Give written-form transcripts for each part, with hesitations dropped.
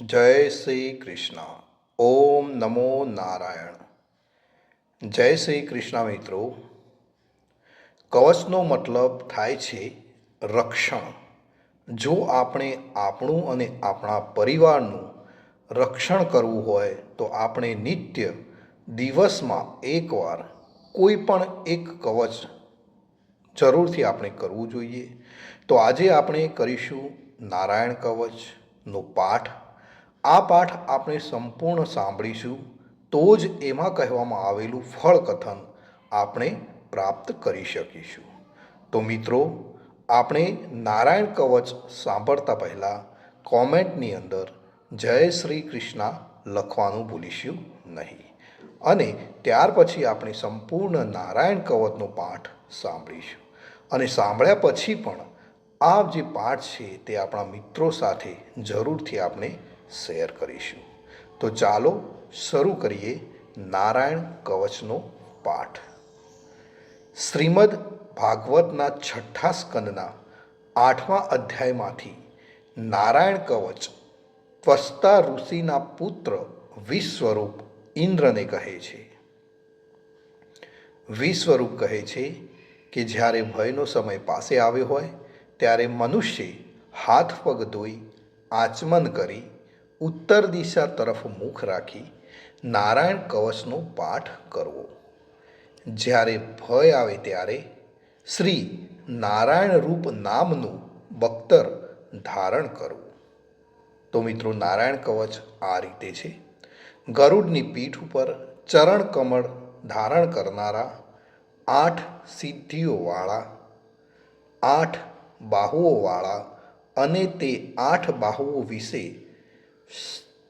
જય શ્રી કૃષ્ણ. ઓમ નમો નારાયણ. જય શ્રી કૃષ્ણ મિત્રો. કવચનો મતલબ થાય છે રક્ષણ. જો આપણે આપણું અને આપણા પરિવારનું રક્ષણ કરવું હોય તો આપણે નિત્ય દિવસમાં એકવાર કોઈ પણ એક કવચ જરૂરથી આપણે કરવું જોઈએ. તો આજે આપણે કરીશું નારાયણ કવચનો પાઠ. આ પાઠ આપણે સંપૂર્ણ સાંભળીશું તો જ એમાં કહેવામાં આવેલું ફળકથન આપણે પ્રાપ્ત કરી શકીશું. તો મિત્રો, આપણે નારાયણ કવચ સાંભળતા પહેલાં કોમેન્ટની અંદર જય શ્રી કૃષ્ણ લખવાનું ભૂલીશું નહીં. અને ત્યાર પછી આપણે સંપૂર્ણ નારાયણ કવચનો પાઠ સાંભળીશું. અને સાંભળ્યા પછી પણ આ જે પાઠ છે તે આપણા મિત્રો સાથે જરૂરથી આપણે શેર કરીશું. તો ચાલો શરૂ કરીએ નારાયણ કવચનો પાઠ. શ્રીમદ ભાગવતના છઠ્ઠા સ્કંદના 8મા અધ્યાયમાંથી નારાયણ કવચ ત્વષ્ટા ઋષિના પુત્ર વિશ્વરૂપ ઇન્દ્રને કહે છે. વિશ્વરૂપ કહે છે કે જ્યારે ભયનો સમય પાસે આવ્યો હોય ત્યારે મનુષ્ય હાથ પગ ધોઈ આચમન કરી ઉત્તર દિશા તરફ મુખ રાખી નારાયણ કવચનો પાઠ કરવો. જ્યારે ભય આવે ત્યારે શ્રી નારાયણ રૂપ નામનું બખ્તર ધારણ કરવું. તો મિત્રો, નારાયણ કવચ આ રીતે છે. ગરુડની પીઠ ઉપર ચરણ કમળ ધારણ કરનારા, 8 સિદ્ધિઓવાળા, 8 બાહુઓવાળા અને તે 8 બાહુઓ વિશે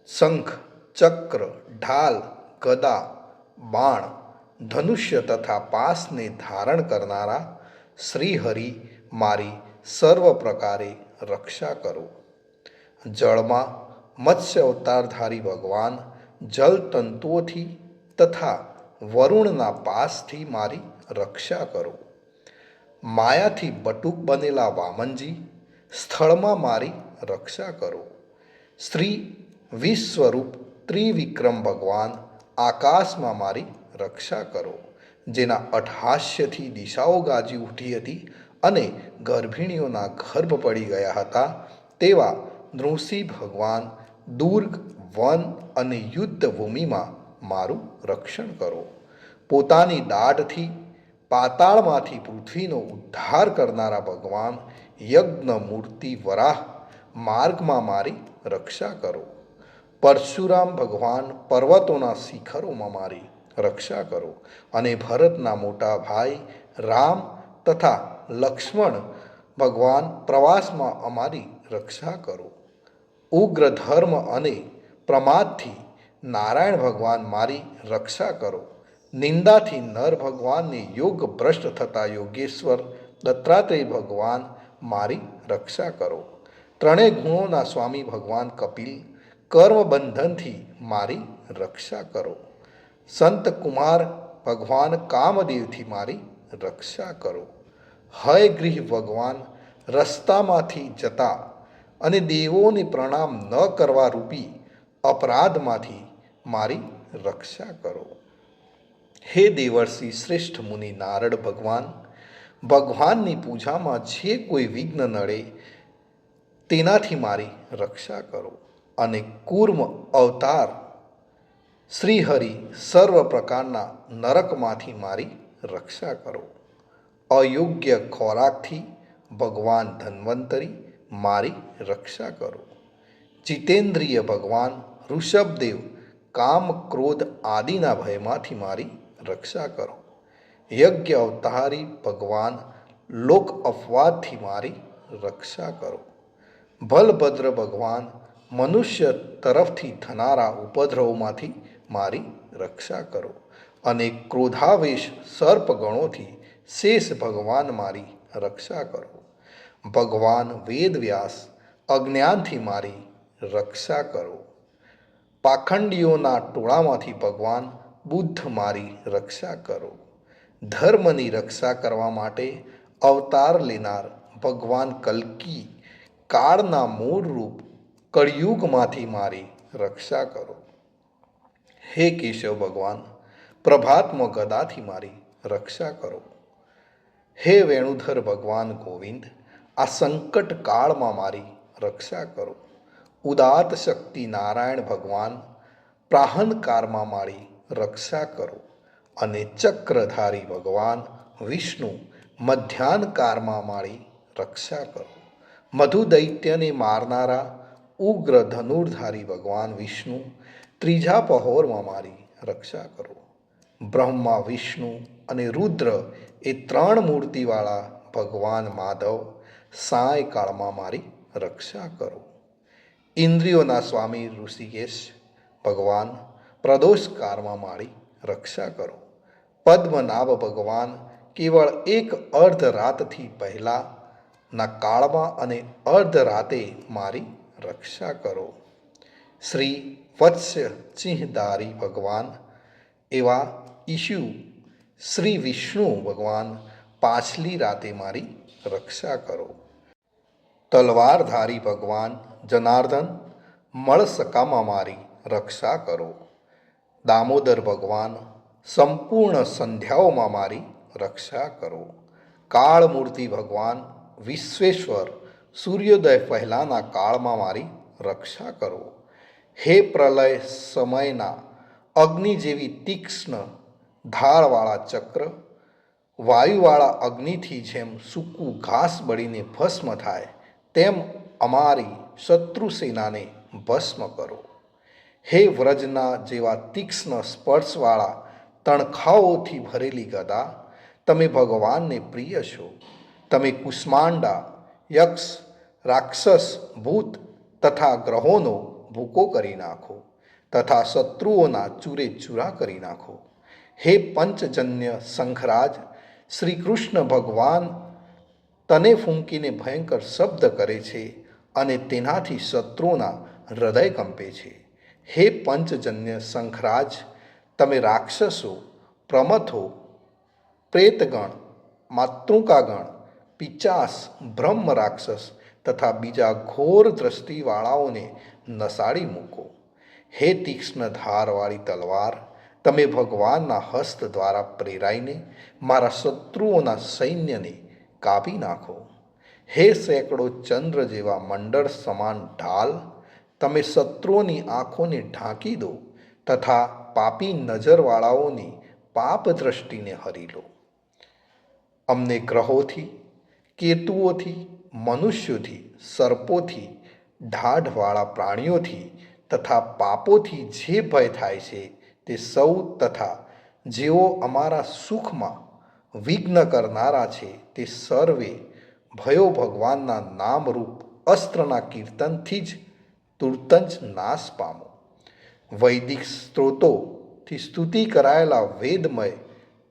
શંખ, ચક્ર, ઢાલ, ગદા, બાણ, ધનુષ્ય તથા પાસને ધારણ કરનારા શ્રીહરિ મારી સર્વ પ્રકારે રક્ષા કરો. જળમાં મત્સ્ય અવતારધારી ભગવાન જલતંતુઓથી તથા વરુણના પાસથી મારી રક્ષા કરો. માયાથી બટુક બનેલા વામનજી સ્થળમાં મારી રક્ષા કરો. શ્રી વિશ્વરૂપ ત્રિવિક્રમ ભગવાન આકાશમાં મારી રક્ષા કરો. જેના અટ્ટહાસ્યથી દિશાઓ ગાજી ઉઠી હતી અને ગર્ભિણીઓના ગર્ભ પડી ગયા હતા તેવા નૃસિંહ ભગવાન દુર્ગ, વન અને યુદ્ધ ભૂમિમાં મારું રક્ષણ કરો. પોતાની દાઢથી પાતાળમાંથી પૃથ્વીનો ઉદ્ધાર કરનારા ભગવાન યજ્ઞ મૂર્તિ વરાહ માર્ગમાં મારી રક્ષા કરો. પરશુરામ ભગવાન પર્વતોના શિખરોમાં મારી રક્ષા કરો. અને ભરતના મોટા ભાઈ રામ તથા લક્ષ્મણ ભગવાન પ્રવાસમાં અમારી રક્ષા કરો. ઉગ્ર ધર્મ અને પ્રમાદથી નારાયણ ભગવાન મારી રક્ષા કરો. નિંદાથી નર ભગવાનને યોગ ભ્રષ્ટ થતા યોગેશ્વર દત્તાત્રેય ભગવાન મારી રક્ષા કરો. ત્રણેય ગુણોના સ્વામી ભગવાન કપિલ કર્મબંધનથી મારી રક્ષા કરો. સંત કુમાર ભગવાન કામદેવથી મારી રક્ષા કરો. હયગ્રીહ ભગવાન રસ્તામાંથી જતા અને દેવોને પ્રણામ ન કરવા રૂપી અપરાધમાંથી મારી રક્ષા કરો. હે દેવર્ષિ શ્રેષ્ઠ મુનિ નારદ ભગવાન, ભગવાનની પૂજામાં જે કોઈ વિઘ્ન નડે તેનાથી મારી રક્ષા કરો. અને કૂર્મ અવતાર શ્રીહરિ સર્વ પ્રકારના નરકમાંથી મારી રક્ષા કરો. અયોગ્ય ખોરાકથી ભગવાન ધન્વંતરી મારી રક્ષા કરો. જીતેન્દ્રિય ભગવાન ઋષભદેવ કામ ક્રોધ આદિના ભયમાંથી મારી રક્ષા કરો. યજ્ઞ અવતારી ભગવાન લોક અપવાદથી મારી રક્ષા કરો. બલભદ્ર ભગવાન મનુષ્ય તરફથી થનારા ઉપદ્રવોમાંથી મારી રક્ષા કરો. અને ક્રોધાવેશ સર્પગણોથી શેષ ભગવાન મારી રક્ષા કરો. ભગવાન વેદવ્યાસ અજ્ઞાનથી મારી રક્ષા કરો. પાખંડીઓના ટોળામાંથી ભગવાન બુદ્ધ મારી રક્ષા કરો. ધર્મની રક્ષા કરવા માટે અવતાર લેનાર ભગવાન કલ્કી કાળના મૂળ રૂપ કળિયુગમાંથી મારી રક્ષા કરો. હે કેશવ ભગવાન, પ્રભાતમાં ગદાથી મારી રક્ષા કરો. હે વેણુધર ભગવાન ગોવિંદ, આ સંકટ કાળમાં મારી રક્ષા કરો. ઉદાત શક્તિ નારાયણ ભગવાન, પ્રાહનકારમાં મારી રક્ષા કરો. અને ચક્રધારી ભગવાન વિષ્ણુ, મધ્યાહનકારમાં મારી રક્ષા કરો. મધુ દૈત્યને મારનારા ઉગ્ર ધનુર્ધારી ભગવાન વિષ્ણુ, ત્રીજા પહોરમાં મારી રક્ષા કરો. બ્રહ્મા, વિષ્ણુ અને રુદ્ર એ ત્રણ મૂર્તિવાળા ભગવાન માધવ, સાયકાળમાં મારી રક્ષા કરો. ઇન્દ્રિયોના સ્વામી ઋષિકેશ ભગવાન, પ્રદોષકાળમાં મારી રક્ષા કરો. પદ્મનાભ ભગવાન, કેવળ એક અર્ધ રાતથી પહેલાંના કાળમાં અને અર્ધ રાતે મારી રક્ષા કરો. શ્રી વત્સ સિંહધારી ભગવાન એવા ઈશુ શ્રી વિષ્ણુ ભગવાન, પાછલી રાતે મારી રક્ષા કરો. તલવારધારી ભગવાન જનાર્દન, મળસકામાં મારી રક્ષા કરો. દામોદર ભગવાન, સંપૂર્ણ સંધ્યાઓમાં મારી રક્ષા કરો. કાળમૂર્તિ ભગવાન વિશ્વેશ્વર, સૂર્યોદય પહેલાંના કાળમાં મારી રક્ષા કરો. હે પ્રલય સમયના અગ્નિ જેવી તીક્ષ્ણ ધારવાળા ચક્ર, વાયુવાળા અગ્નિથી જેમ સૂકું ઘાસ બળીને ભસ્મ થાય તેમ અમારી શત્રુ સેનાને ભસ્મ કરો. હે વ્રજના જેવા તીક્ષ્ણ સ્પર્શવાળા તણખાઓથી ભરેલી ગદા, તમે ભગવાનને પ્રિય છો. તમે કુષ્માંડા, યક્ષ, રાક્ષસ, ભૂત તથા ગ્રહોનો ભૂકો કરી નાખો તથા શત્રુઓના ચૂરે ચૂરા કરી નાખો. હે પંચજન્ય શંખરાજ, શ્રી કૃષ્ણ ભગવાન તને ફૂંકીને ભયંકર શબ્દ કરે છે અને તેનાથી શત્રુઓના હૃદય કંપે છે. હે પંચજન્ય શંખરાજ, તમે રાક્ષસો, પ્રમથો, પ્રેતગણ, માતૃકાગણ, પિચાસ, બ્રહ્મ રાક્ષસ તથા બીજા ઘોર દ્રષ્ટિવાળાઓને નસાડી મૂકો. હે તીક્ષ્ણ ધારવાળી તલવાર, તમે ભગવાનના હસ્ત દ્વારા પ્રેરાઈને મારા શત્રુઓના સૈન્યને કાપી નાખો. હે સેંકડો ચંદ્ર જેવા મંડળ સમાન ઢાલ, તમે શત્રુઓની આંખોને ઢાંકી દો તથા પાપી નજરવાળાઓની પાપ દ્રષ્ટિને હરી લો. અમને ગ્રહોથી, કેતુઓથી, મનુષ્યોથી, સર્પોથી, ઢાઢવાળા પ્રાણીઓથી તથા પાપોથી જે ભય થાય છે તે સૌ તથા જેઓ અમારા સુખમાં વિઘ્ન કરનારા છે તે સર્વે ભયો ભગવાનના નામરૂપ અસ્ત્રના કીર્તનથી જ તુરત જ નાશ પામો. વૈદિક સ્ત્રોતોથી સ્તુતિ કરાયેલા વેદમય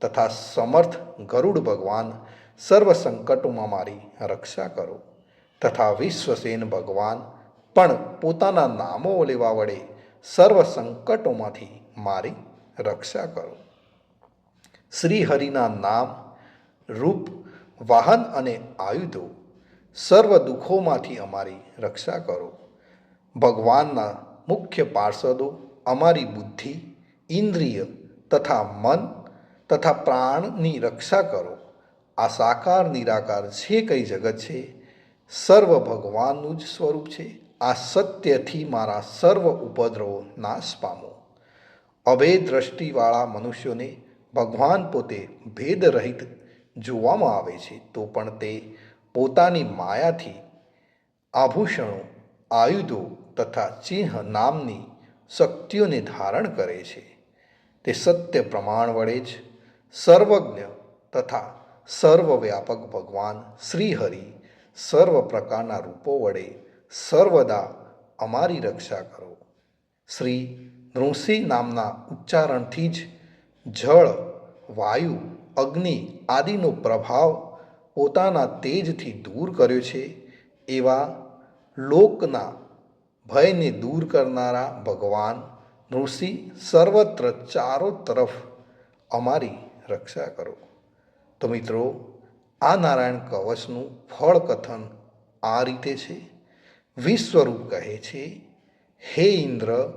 તથા સમર્થ ગરુડ ભગવાન, સર્વ સંકટોમાં મારી રક્ષા કરો તથા વિશ્વસેન ભગવાન પણ પોતાના નામો લેવા વડે સર્વ સંકટોમાંથી મારી રક્ષા કરો. શ્રી હરિના નામ, રૂપ, વાહન અને આયુધો સર્વ દુઃખોમાંથી અમારી રક્ષા કરો. ભગવાનના મુખ્ય પાર્ષદો અમારી બુદ્ધિ, ઇન્દ્રિય તથા મન તથા પ્રાણની રક્ષા કરો. આ સાકાર નિરાકાર જે કંઈ જગત છે સર્વ ભગવાનનું જ સ્વરૂપ છે. આ સત્યથી મારા સર્વ ઉપદ્રવો નાશ પામો. અભેદ દ્રષ્ટિવાળા મનુષ્યોને ભગવાન પોતે ભેદરહિત જોવામાં આવે છે તો પણ તે પોતાની માયાથી આભૂષણો, આયુધો તથા ચિહ્ન નામની શક્તિઓને ધારણ કરે છે. તે સત્ય પ્રમાણ વડે જ સર્વજ્ઞ તથા સર્વવ્યાપક ભગવાન શ્રી હરિ સર્વ પ્રકારના રૂપો વડે સર્વદા અમારી રક્ષા કરો. શ્રી નૃસિંહ નામના ઉચ્ચારણથી જ જળ, વાયુ, અગ્નિ આદિનો પ્રભાવ પોતાના તેજથી દૂર કર્યો છે એવા લોકના ભયને દૂર કરનારા ભગવાન નૃસિંહ સર્વત્ર ચારો તરફ અમારી રક્ષા કરો. તો મિત્રો, આ નારાયણ કવચનું ફળ કથન આ રીતે છે. વિશ્વરૂપ કહે છે, હે ઇન્દ્ર,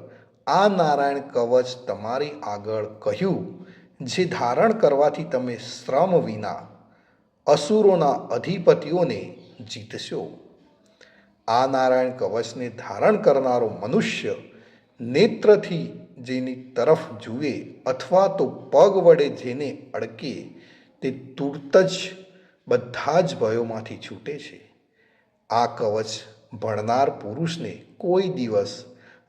આ નારાયણ કવચ તમારી આગળ કહ્યું, જે ધારણ કરવાથી તમે શ્રમ વિના અસુરોના અધિપતિઓને જીતશો. આ નારાયણ કવચને ધારણ કરનારો મનુષ્ય નેત્રથી જેની તરફ જુએ અથવા તો પગ વડે જેને અડકે તે તુરત જ બધા જ ભયોમાંથી છૂટે છે. આ કવચ ભણનાર પુરુષને કોઈ દિવસ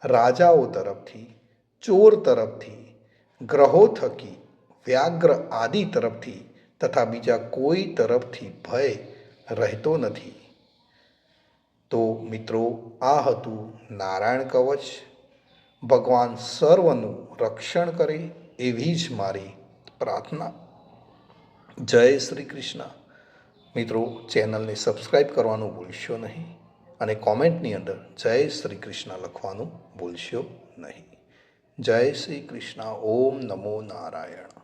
રાજાઓ તરફથી, ચોર તરફથી, ગ્રહો થકી, વ્યાઘ્ર આદિ તરફથી તથા બીજા કોઈ તરફથી ભય રહેતો નથી. તો મિત્રો, આ હતું નારાયણ કવચ. ભગવાન સર્વનું રક્ષણ કરે એવી જ મારી પ્રાર્થના. જય શ્રી કૃષ્ણ. મિત્રો, ચેનલને સબસ્ક્રાઈબ કરવાનું ભૂલશો નહીં અને કોમેન્ટની અંદર જય શ્રી કૃષ્ણ લખવાનું ભૂલશો નહીં. જય શ્રી કૃષ્ણ. ઓમ નમો નારાયણ.